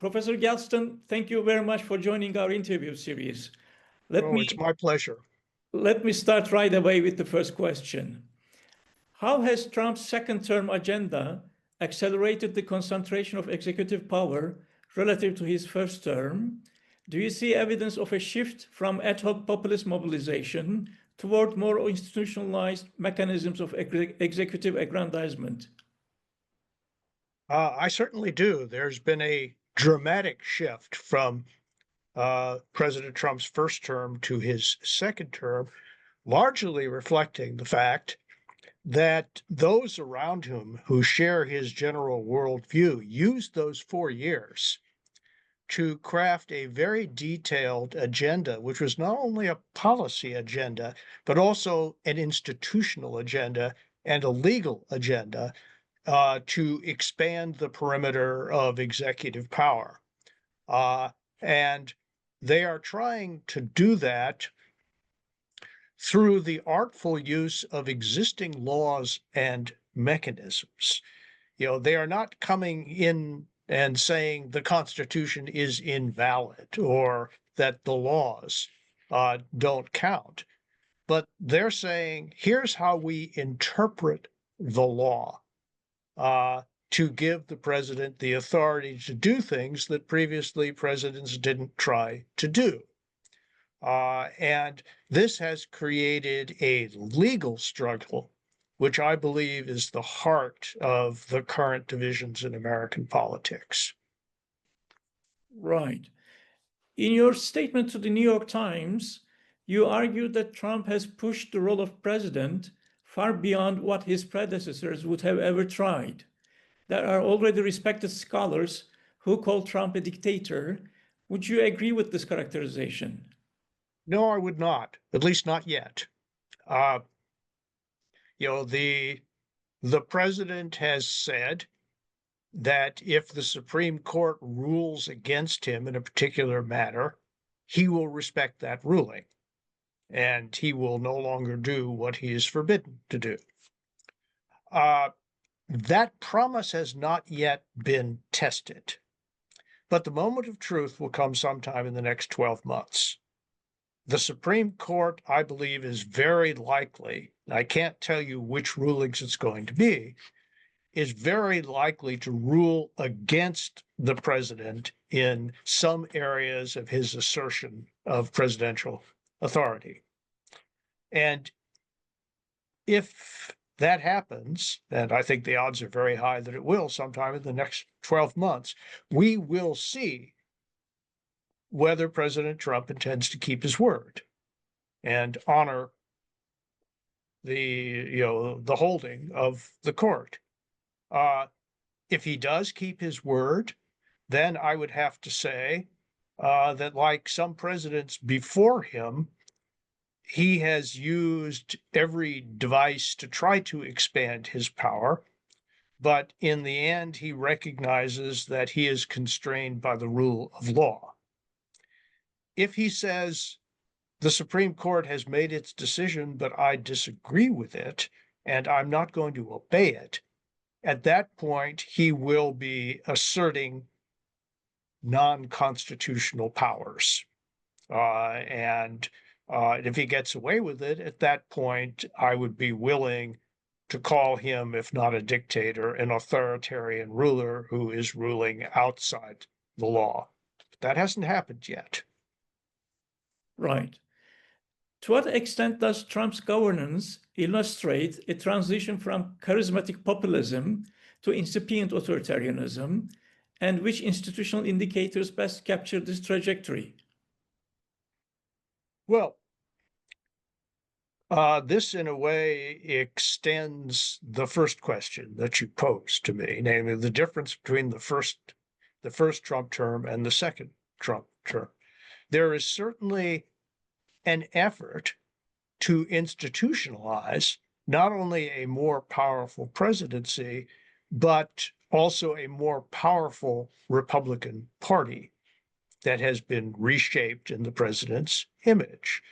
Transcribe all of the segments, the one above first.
Professor Galston, thank you very much for joining our interview series. It's my pleasure. Let me start right away with the first question. How has Trump's second-term agenda accelerated the concentration of executive power relative to his first term? Do you see evidence of a shift from ad hoc populist mobilization toward more institutionalized mechanisms of executive aggrandizement? I certainly do. There's been a dramatic shift from President Trump's first term to his second term, largely reflecting the fact that those around him who share his general worldview used those 4 years to craft a very detailed agenda, which was not only a policy agenda, but also an institutional agenda and a legal agenda to expand the perimeter of executive power. And they are trying to do that through the artful use of existing laws and mechanisms. They are not coming in and saying the Constitution is invalid or that the laws don't count, but they're saying, here's how we interpret the law to give the president the authority to do things that previously presidents didn't try to do. And this has created a legal struggle, which I believe is the heart of the current divisions in American politics. Right. In your statement to the New York Times, you argued that Trump has pushed the role of president far beyond what his predecessors would have ever tried. There are already respected scholars who call Trump a dictator. Would you agree with this characterization? No, I would not, at least not yet. The president has said that if the Supreme Court rules against him in a particular matter, he will respect that ruling, and he will no longer do what he is forbidden to do. That promise has not yet been tested, but the moment of truth will come sometime in the next 12 months. The Supreme Court, I believe, is very likely, I can't tell you which rulings it's going to be, is very likely to rule against the president in some areas of his assertion of presidential authority. And if that happens, and I think the odds are very high that it will sometime in the next 12 months, we will see whether President Trump intends to keep his word and honor the holding of the court. If he does keep his word, then I would have to say that, like some presidents before him, he has used every device to try to expand his power, but in the end, he recognizes that he is constrained by the rule of law. If he says the Supreme Court has made its decision, but I disagree with it, and I'm not going to obey it, at that point, he will be asserting non-constitutional powers. And if he gets away with it, at that point, I would be willing to call him, if not a dictator, an authoritarian ruler who is ruling outside the law. That hasn't happened yet. Right. To what extent does Trump's governance illustrate a transition from charismatic populism to incipient authoritarianism, and which institutional indicators best capture this trajectory? Well, this in a way extends the first question that you posed to me, namely the difference between the first Trump term and the second Trump term. There is certainly an effort to institutionalize not only a more powerful presidency, but also a more powerful Republican Party that has been reshaped in the president's image.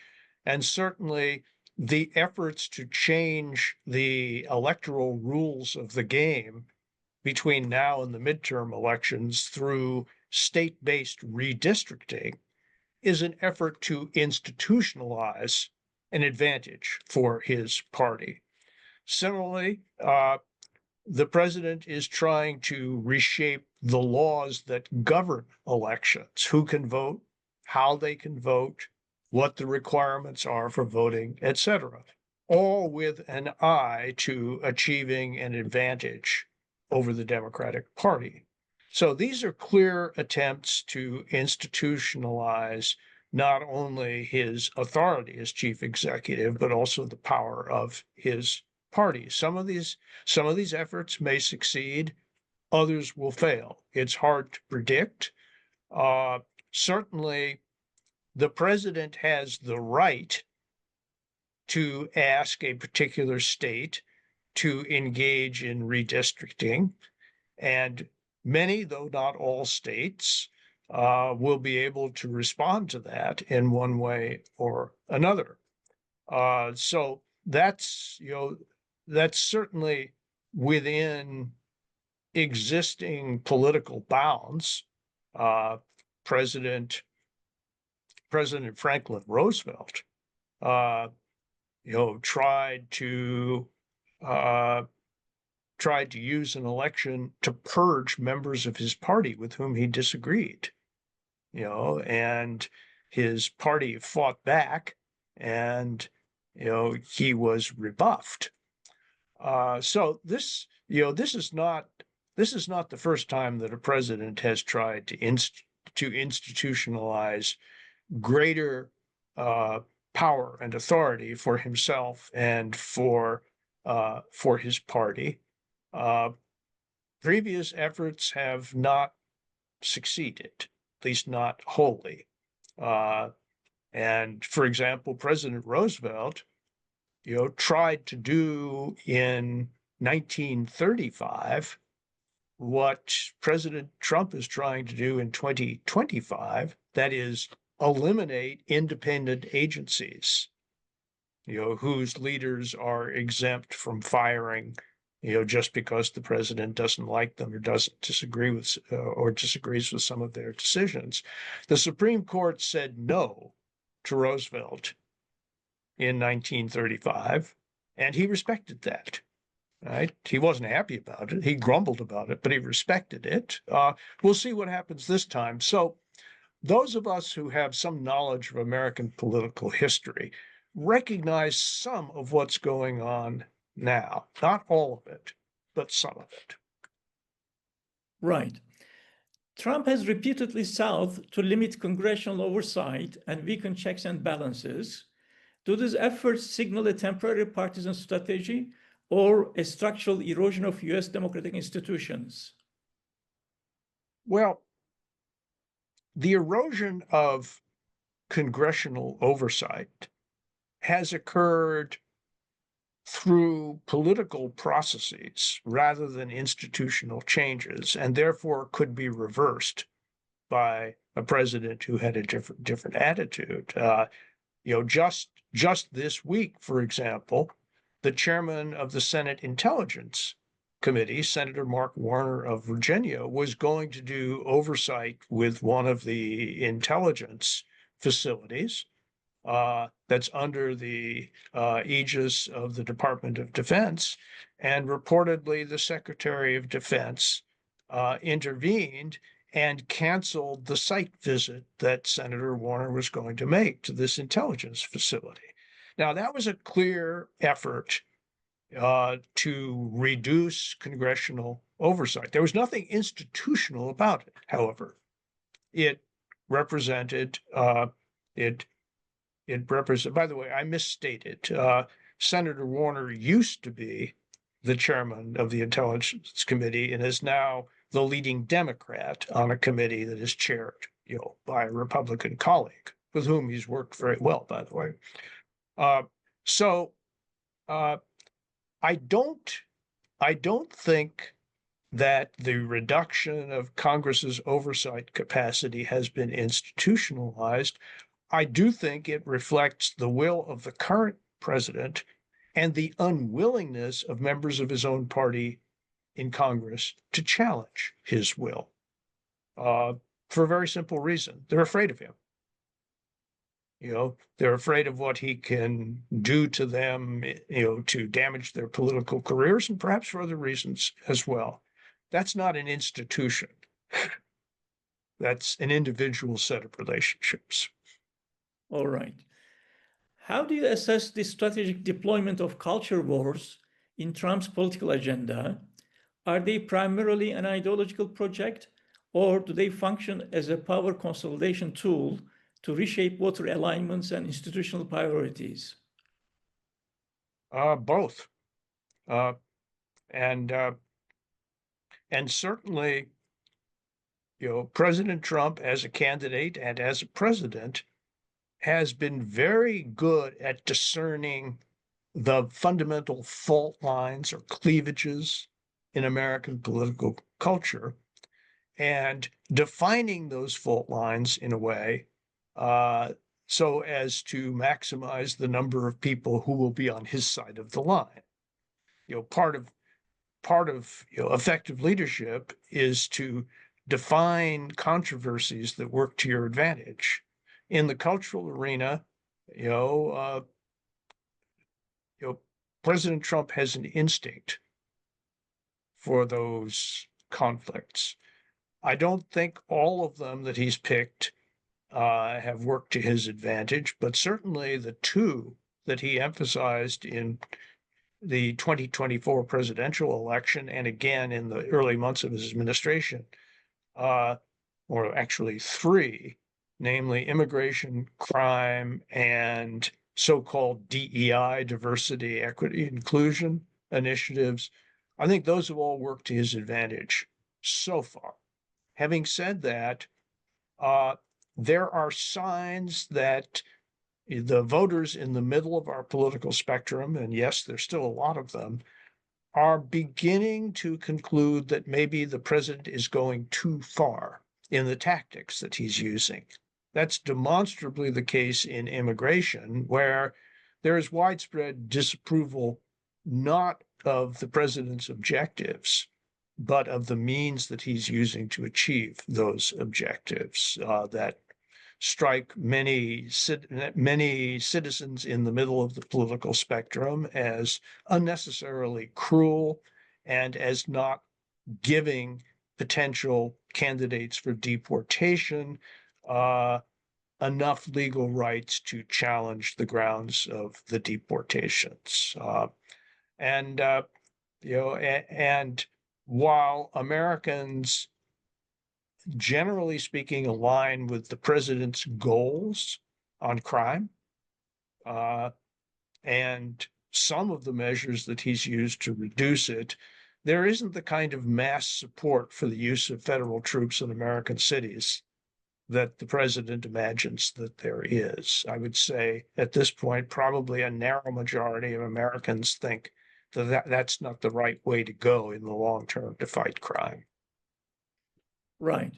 And certainly the efforts to change the electoral rules of the game between now and the midterm elections through state-based redistricting is an effort to institutionalize an advantage for his party. Similarly, the president is trying to reshape the laws that govern elections, who can vote, how they can vote, what the requirements are for voting, etc., all with an eye to achieving an advantage over the Democratic Party. So these are clear attempts to institutionalize not only his authority as chief executive, but also the power of his party. Some of these efforts may succeed, others will fail. It's hard to predict. Certainly, the president has the right to ask a particular state to engage in redistricting, and many, though not all states, will be able to respond to that in one way or another. So that's certainly within existing political bounds. President Franklin Roosevelt, tried to use an election to purge members of his party with whom he disagreed, and his party fought back, and he was rebuffed. So this is not the first time that a president has tried to institutionalize greater power and authority for himself and for his party. Previous efforts have not succeeded, at least not wholly. And for example, President Roosevelt, tried to do in 1935 what President Trump is trying to do in 2025, that is, eliminate independent agencies, whose leaders are exempt from firing, just because the president doesn't like them or doesn't disagree with or disagrees with some of their decisions. The Supreme Court said no to Roosevelt in 1935, and he respected that. Right? He wasn't happy about it. He grumbled about it, but he respected it. We'll see what happens this time. So those of us who have some knowledge of American political history recognize some of what's going on now. Not all of it, but some of it. Right. Trump has repeatedly sought to limit congressional oversight and weaken checks and balances. Do these efforts signal a temporary partisan strategy or a structural erosion of U.S. democratic institutions? Well, the erosion of congressional oversight has occurred through political processes rather than institutional changes, and therefore could be reversed by a president who had a different attitude. Just this week, for example, the chairman of the Senate Intelligence Committee, Senator Mark Warner of Virginia, was going to do oversight with one of the intelligence facilities that's under the aegis of the Department of Defense. And reportedly, the Secretary of Defense intervened and canceled the site visit that Senator Warner was going to make to this intelligence facility. Now, that was a clear effort to reduce congressional oversight. There was nothing institutional about it, however. It represented, by the way, I misstated. Senator Warner used to be the chairman of the Intelligence Committee and is now the leading Democrat on a committee that is chaired, by a Republican colleague with whom he's worked very well, by the way. I don't think that the reduction of Congress's oversight capacity has been institutionalized. I do think it reflects the will of the current president and the unwillingness of members of his own party in Congress to challenge his will. for a very simple reason. They're afraid of him. They're afraid of what he can do to them, to damage their political careers and perhaps for other reasons as well. That's not an institution. That's an individual set of relationships. All right. How do you assess the strategic deployment of culture wars in Trump's political agenda? Are they primarily an ideological project, or do they function as a power consolidation tool to reshape voter alignments and institutional priorities? Both. And certainly, President Trump as a candidate and as a president has been very good at discerning the fundamental fault lines or cleavages in American political culture and defining those fault lines in a way so as to maximize the number of people who will be on his side of the line. Part of effective leadership is to define controversies that work to your advantage. In the cultural arena, President Trump has an instinct for those conflicts. I don't think all of them that he's picked have worked to his advantage, but certainly the two that he emphasized in the 2024 presidential election and again in the early months of his administration, or actually three, namely immigration, crime, and so-called DEI, diversity, equity, inclusion initiatives. I think those have all worked to his advantage so far. Having said that, there are signs that the voters in the middle of our political spectrum, and yes, there's still a lot of them, are beginning to conclude that maybe the president is going too far in the tactics that he's using. That's demonstrably the case in immigration, where there is widespread disapproval not of the president's objectives, but of the means that he's using to achieve those objectives that strike many citizens in the middle of the political spectrum as unnecessarily cruel and as not giving potential candidates for deportation enough legal rights to challenge the grounds of the deportations. And while Americans, generally speaking, align with the president's goals on crime and some of the measures that he's used to reduce it, there isn't the kind of mass support for the use of federal troops in American cities that the president imagines that there is. I would say at this point, probably a narrow majority of Americans think that that's not the right way to go in the long term to fight crime. Right.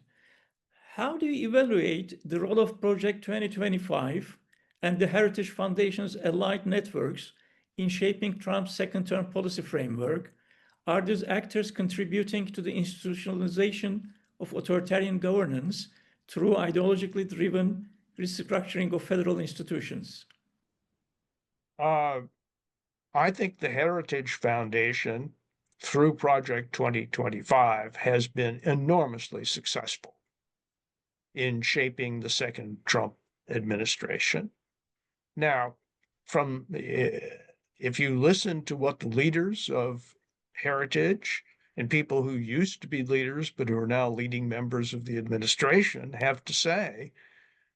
How do you evaluate the role of Project 2025 and the Heritage Foundation's allied networks in shaping Trump's second-term policy framework? Are these actors contributing to the institutionalization of authoritarian governance through ideologically driven restructuring of federal institutions? I think the Heritage Foundation, through Project 2025, has been enormously successful in shaping the second Trump administration. Now, if you listen to what the leaders of Heritage and people who used to be leaders but who are now leading members of the administration have to say,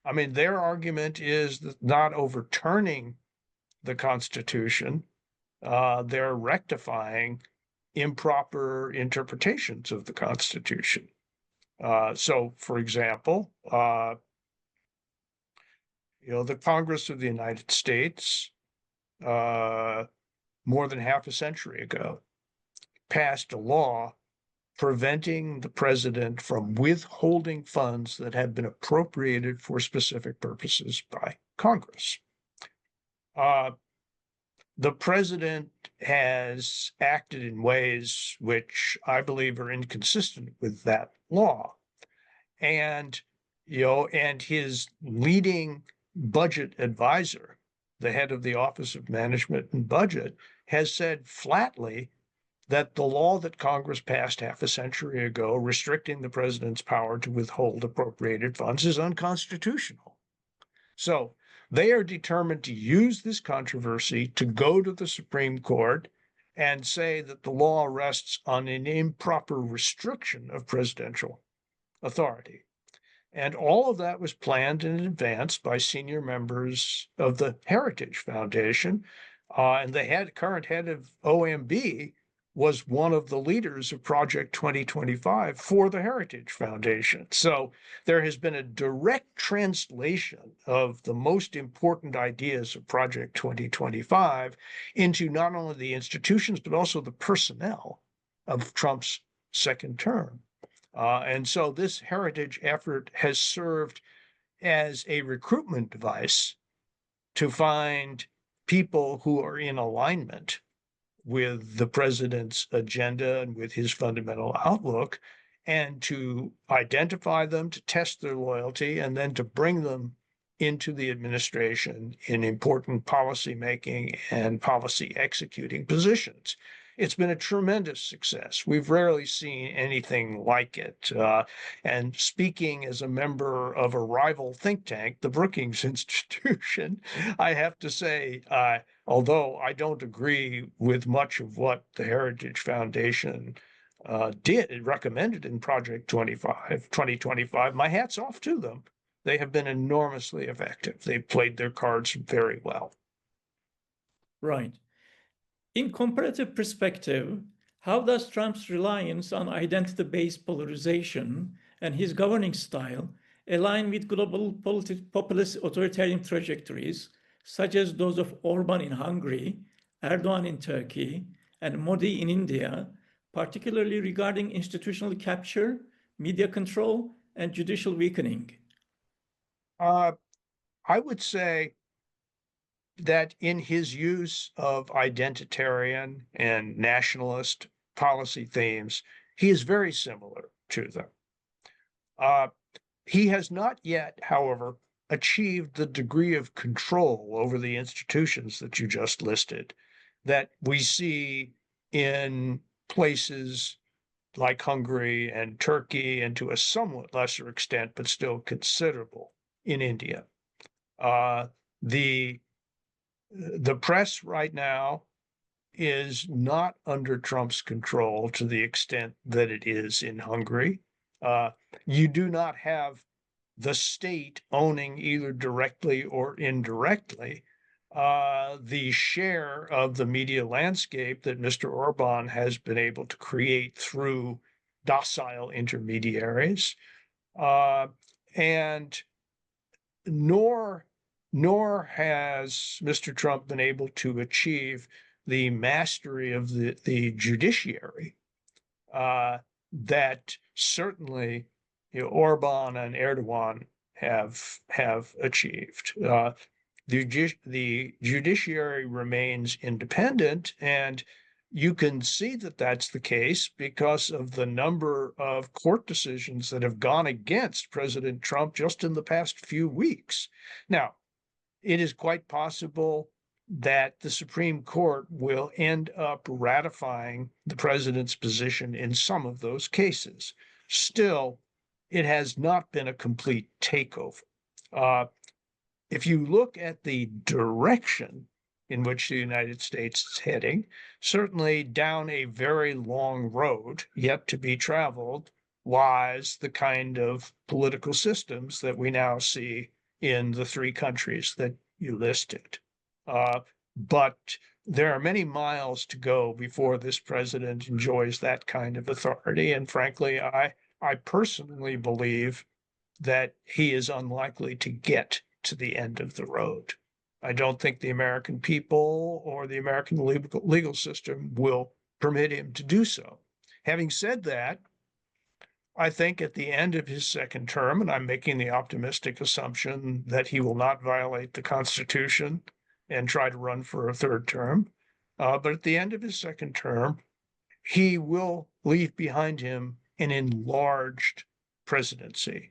I mean, their argument is that not overturning the Constitution, they're rectifying improper interpretations of the Constitution. So, for example, the Congress of the United States, more than half a century ago, passed a law preventing the president from withholding funds that had been appropriated for specific purposes by Congress. The president has acted in ways which I believe are inconsistent with that law. And, and his leading budget advisor, the head of the Office of Management and Budget, has said flatly that the law that Congress passed half a century ago, restricting the president's power to withhold appropriated funds, is unconstitutional. So they are determined to use this controversy to go to the Supreme Court and say that the law rests on an improper restriction of presidential authority. And all of that was planned in advance by senior members of the Heritage Foundation. And the current head of OMB was one of the leaders of Project 2025 for the Heritage Foundation. So there has been a direct translation of the most important ideas of Project 2025 into not only the institutions, but also the personnel of Trump's second term. And so this heritage effort has served as a recruitment device to find people who are in alignment with the president's agenda and with his fundamental outlook, and to identify them, to test their loyalty, and then to bring them into the administration in important policy making and policy executing positions. It's been a tremendous success. We've rarely seen anything like it. And speaking as a member of a rival think tank, the Brookings Institution, I have to say, although I don't agree with much of what the Heritage Foundation recommended in Project 2025, my hat's off to them. They have been enormously effective. They've played their cards very well. Right. In comparative perspective, how does Trump's reliance on identity-based polarization and his governing style align with global populist authoritarian trajectories, such as those of Orban in Hungary, Erdogan in Turkey, and Modi in India, particularly regarding institutional capture, media control, and judicial weakening? I would say that in his use of identitarian and nationalist policy themes, he is very similar to them. He has not yet, however, achieved the degree of control over the institutions that you just listed that we see in places like Hungary and Turkey, and to a somewhat lesser extent, but still considerable, in India. The press right now is not under Trump's control to the extent that it is in Hungary. You do not have the state owning, either directly or indirectly, the share of the media landscape that Mr. Orban has been able to create through docile intermediaries. And nor has Mr. Trump been able to achieve the mastery of the judiciary that certainly Orban and Erdogan have achieved. The judiciary remains independent, and you can see that that's the case because of the number of court decisions that have gone against President Trump just in the past few weeks. Now, it is quite possible that the Supreme Court will end up ratifying the president's position in some of those cases. Still, it has not been a complete takeover. If you look at the direction in which the United States is heading, certainly down a very long road yet to be traveled lies the kind of political systems that we now see in the three countries that you listed. But there are many miles to go before this president enjoys that kind of authority. And frankly, I personally believe that he is unlikely to get to the end of the road. I don't think the American people or the American legal system will permit him to do so. Having said that, I think at the end of his second term, and I'm making the optimistic assumption that he will not violate the Constitution and try to run for a third term, but at the end of his second term, he will leave behind him an enlarged presidency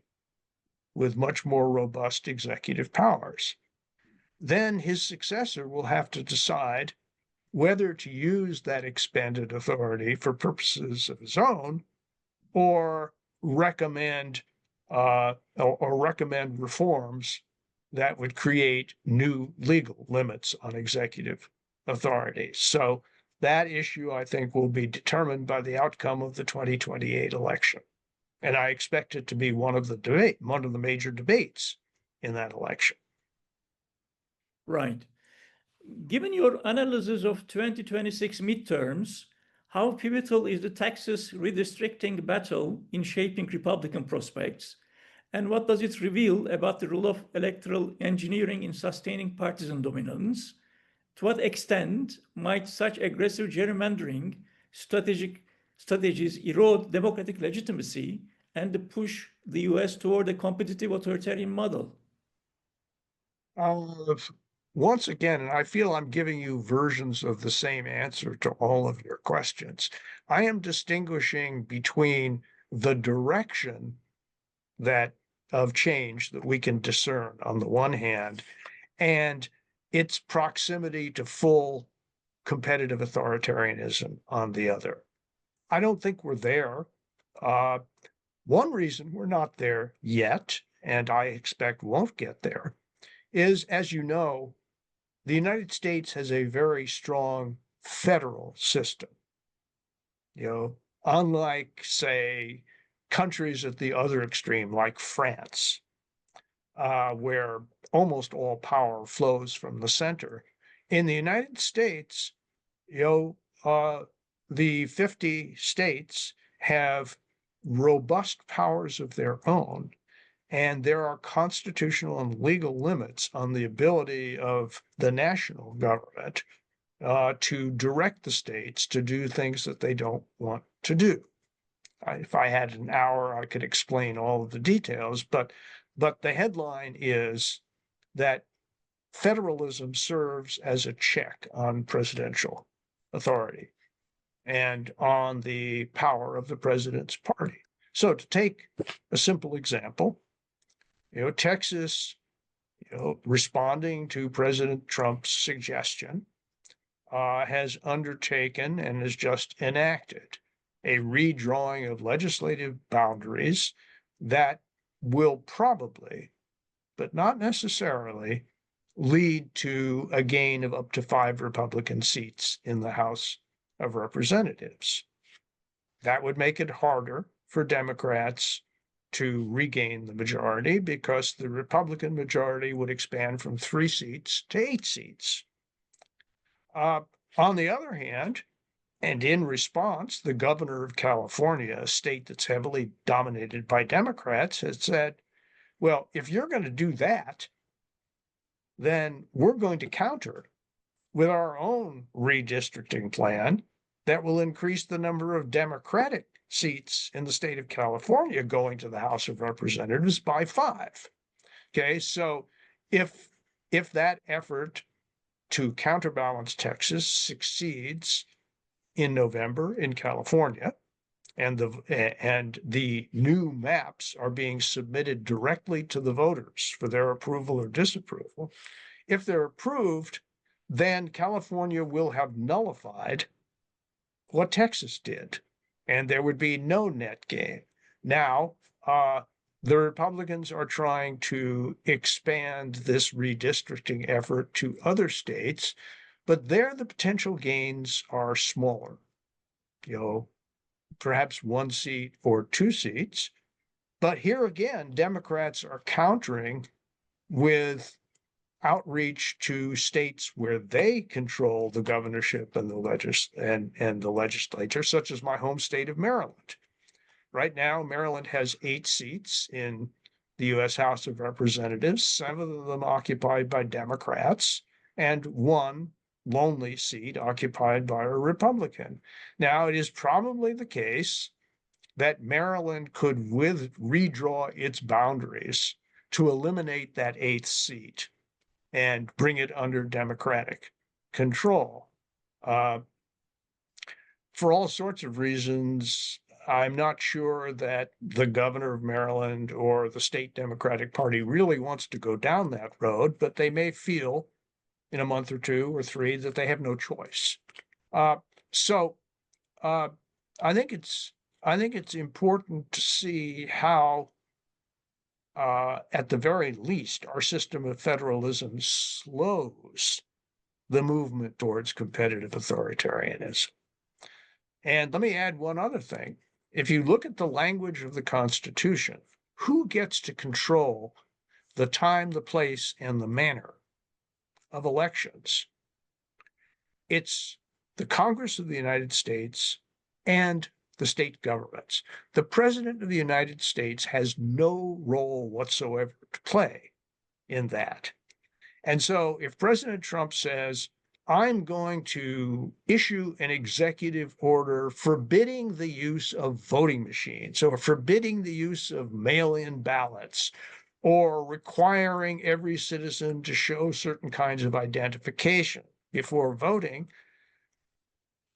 with much more robust executive powers. Then his successor will have to decide whether to use that expanded authority for purposes of his own or recommend reforms that would create new legal limits on executive authority. So that issue, I think, will be determined by the outcome of the 2028 election. And I expect it to be one of the major debates in that election. Right. Given your analysis of 2026 midterms, how pivotal is the Texas redistricting battle in shaping Republican prospects? And what does it reveal about the role of electoral engineering in sustaining partisan dominance? To what extent might such aggressive gerrymandering strategies erode democratic legitimacy and push the US toward a competitive authoritarian model? Once again, and I feel I'm giving you versions of the same answer to all of your questions, I am distinguishing between the direction of change that we can discern on the one hand, and its proximity to full competitive authoritarianism on the other. I don't think we're there. One reason we're not there yet, and I expect won't get there, is, as you know, the United States has a very strong federal system. Unlike, say, countries at the other extreme, like France, where almost all power flows from the center. In the United States, the 50 states have robust powers of their own, and there are constitutional and legal limits on the ability of the national government to direct the states to do things that they don't want to do. If I had an hour, I could explain all of the details, but the headline is that federalism serves as a check on presidential authority and on the power of the president's party. So to take a simple example, Texas, responding to President Trump's suggestion, has undertaken and has just enacted a redrawing of legislative boundaries that will probably, but not necessarily, lead to a gain of up to 5 Republican seats in the House of Representatives. That would make it harder for Democrats to regain the majority because the Republican majority would expand from 3 seats to 8 seats. On the other hand, and in response, the governor of California, a state that's heavily dominated by Democrats, has said, well, if you're going to do that, then we're going to counter with our own redistricting plan that will increase the number of Democratic seats in the state of California going to the House of Representatives by 5. Okay, so if that effort to counterbalance Texas succeeds in November in California, and the new maps are being submitted directly to the voters for their approval or disapproval. If they're approved, then California will have nullified what Texas did, and there would be no net gain. Now, the Republicans are trying to expand this redistricting effort to other states, but there the potential gains are smaller, perhaps 1 seat or 2 seats. But here again, Democrats are countering with outreach to states where they control the governorship and the legislature, such as my home state of Maryland. Right now, Maryland has 8 seats in the U.S. House of Representatives, 7 of them occupied by Democrats, and 1 lonely seat occupied by a Republican. Now, it is probably the case that Maryland could redraw its boundaries to eliminate that 8th seat and bring it under Democratic control. For all sorts of reasons, I'm not sure that the governor of Maryland or the state Democratic Party really wants to go down that road, but they may feel in a month or two or three that they have no choice. So I think it's important to see how, at the very least, our system of federalism slows the movement towards competitive authoritarianism. And let me add one other thing. If you look at the language of the Constitution, who gets to control the time, the place, and the manner of elections? It's the Congress of the United States and the state governments. The President of the United States has no role whatsoever to play in that. And so if President Trump says, I'm going to issue an executive order forbidding the use of voting machines, or forbidding the use of mail-in ballots, or requiring every citizen to show certain kinds of identification before voting,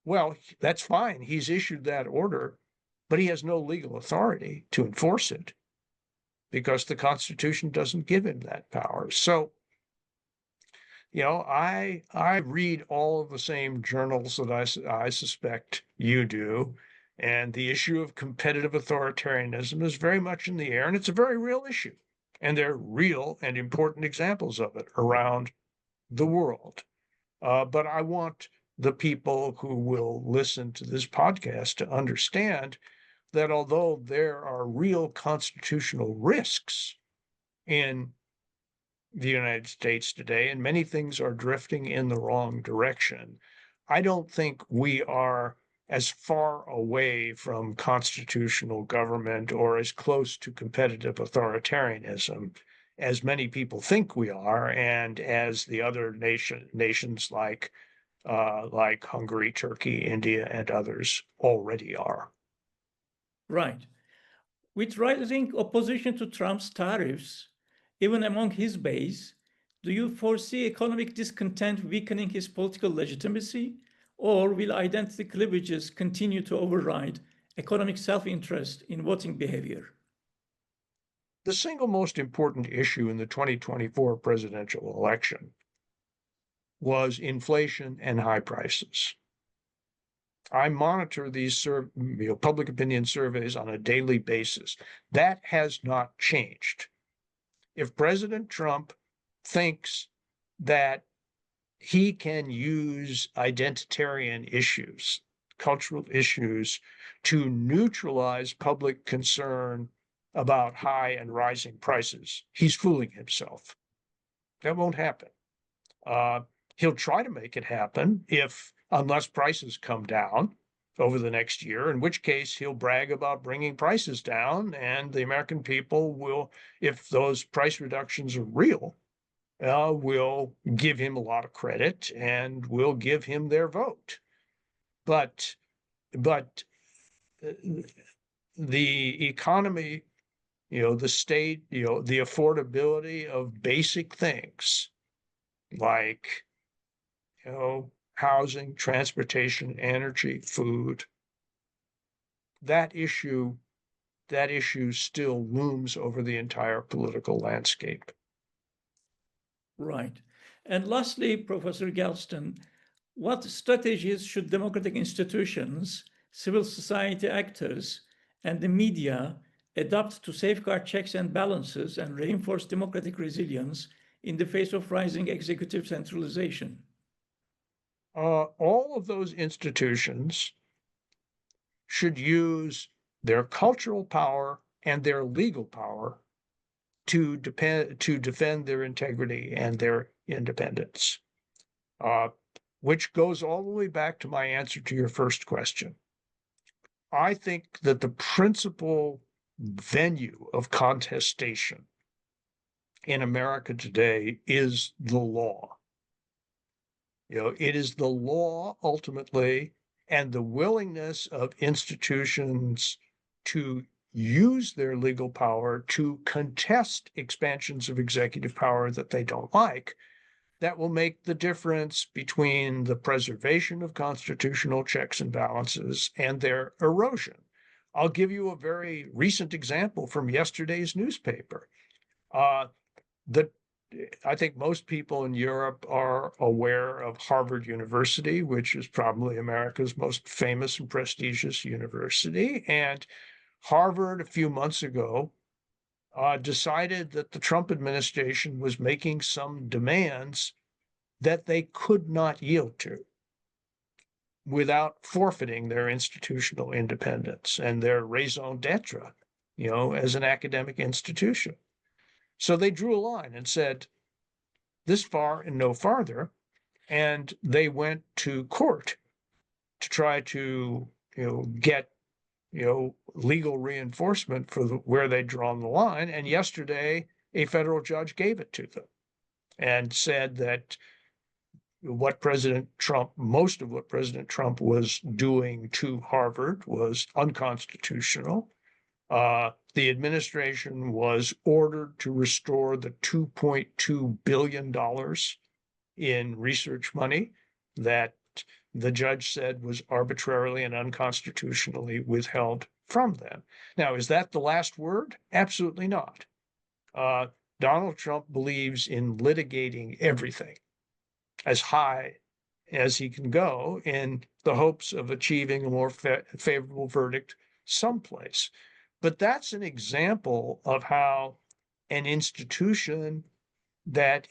well, that's fine. He's issued that order, but he has no legal authority to enforce it because the Constitution doesn't give him that power. So, I read all of the same journals that I suspect you do, and the issue of competitive authoritarianism is very much in the air, and it's a very real issue. And there are real and important examples of it around the world. But I want the people who will listen to this podcast to understand that although there are real constitutional risks in the United States today, and many things are drifting in the wrong direction, I don't think we are as far away from constitutional government or as close to competitive authoritarianism as many people think we are, and as the other nations like Hungary, Turkey, India, and others already are. Right. With rising opposition to Trump's tariffs, even among his base, do you foresee economic discontent weakening his political legitimacy, or will identity cleavages continue to override economic self-interest in voting behavior? The single most important issue in the 2024 presidential election was inflation and high prices. I monitor these public opinion surveys on a daily basis. That has not changed. If President Trump thinks that he can use identitarian issues, cultural issues, to neutralize public concern about high and rising prices, he's fooling himself. That won't happen. He'll try to make it happen unless prices come down over the next year, in which case he'll brag about bringing prices down, and the American people will, if those price reductions are real, will give him a lot of credit and will give him their vote. But the economy, the state, the affordability of basic things like, housing, transportation, energy, food, that issue still looms over the entire political landscape. Right. And lastly, Professor Galston, what strategies should democratic institutions, civil society actors, and the media adopt to safeguard checks and balances and reinforce democratic resilience in the face of rising executive centralization? All of those institutions should use their cultural power and their legal power to defend their integrity and their independence, which goes all the way back to my answer to your first question. I think that the principal venue of contestation in America today is the law. It is the law ultimately, and the willingness of institutions to use their legal power to contest expansions of executive power that they don't like, that will make the difference between the preservation of constitutional checks and balances and their erosion. I'll give you a very recent example from yesterday's newspaper. I think most people in Europe are aware of Harvard University, which is probably America's most famous and prestigious university. And Harvard, a few months ago, decided that the Trump administration was making some demands that they could not yield to without forfeiting their institutional independence and their raison d'etre, as an academic institution. So they drew a line and said, this far and no farther. And they went to court to try to, get, legal reinforcement for where they'd drawn the line. And yesterday, a federal judge gave it to them and said that most of what President Trump was doing to Harvard was unconstitutional. The administration was ordered to restore the $2.2 billion in research money that the judge said was arbitrarily and unconstitutionally withheld from them. Now, is that the last word? Absolutely not. Donald Trump believes in litigating everything as high as he can go in the hopes of achieving a more favorable verdict someplace. But that's an example of how an institution that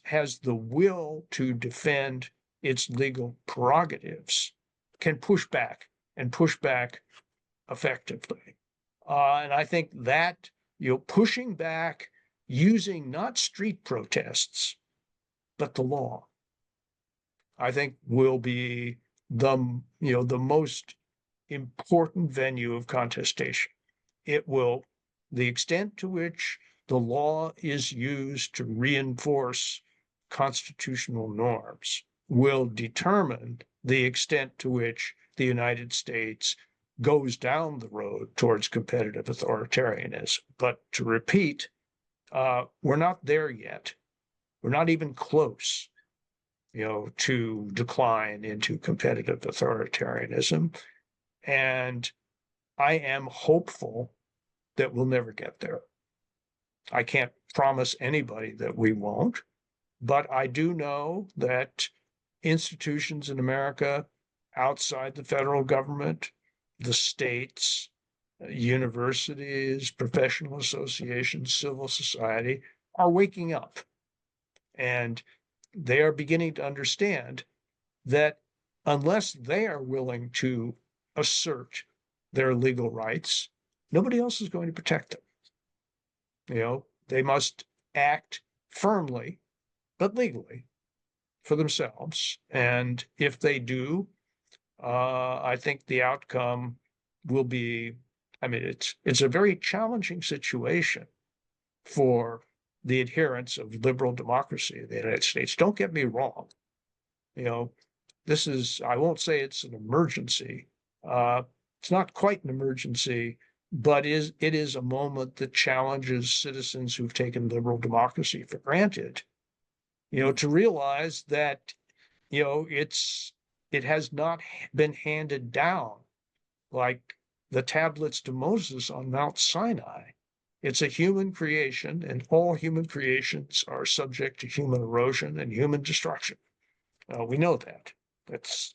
has the will to defend its legal prerogatives can push back effectively. And I think that, pushing back using not street protests, but the law, I think will be the most important venue of contestation. The extent to which the law is used to reinforce constitutional norms will determine the extent to which the United States goes down the road towards competitive authoritarianism. But to repeat, we're not there yet. We're not even close, to decline into competitive authoritarianism. And I am hopeful that we'll never get there. I can't promise anybody that we won't, but I do know that institutions in America outside the federal government, the states, universities, professional associations, civil society are waking up. And they are beginning to understand that unless they are willing to assert their legal rights, nobody else is going to protect them. They must act firmly, but legally for themselves. And if they do, I think the outcome will be, it's a very challenging situation for the adherents of liberal democracy in the United States. Don't get me wrong. I won't say it's an emergency. It's not quite an emergency, but it is a moment that challenges citizens who've taken liberal democracy for granted, to realize that, it has not been handed down like the tablets to Moses on Mount Sinai. It's a human creation, and all human creations are subject to human erosion and human destruction. We know that. That's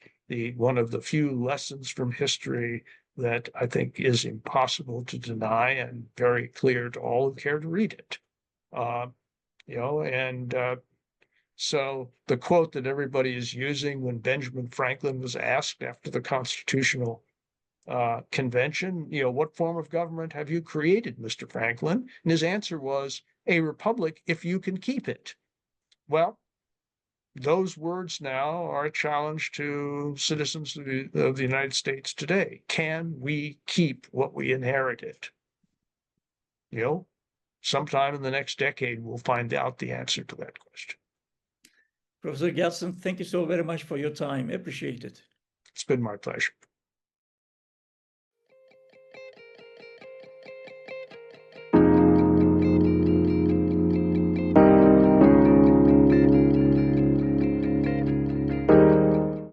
one of the few lessons from history that I think is impossible to deny and very clear to all who care to read it. So the quote that everybody is using when Benjamin Franklin was asked after the Constitutional Convention, what form of government have you created, Mr. Franklin? And his answer was, a republic if you can keep it. Well, those words now are a challenge to citizens of the United States today. Can we keep what we inherited? Sometime in the next decade, we'll find out the answer to that question. Professor Galston, thank you so very much for your time. Appreciate it. It's been my pleasure.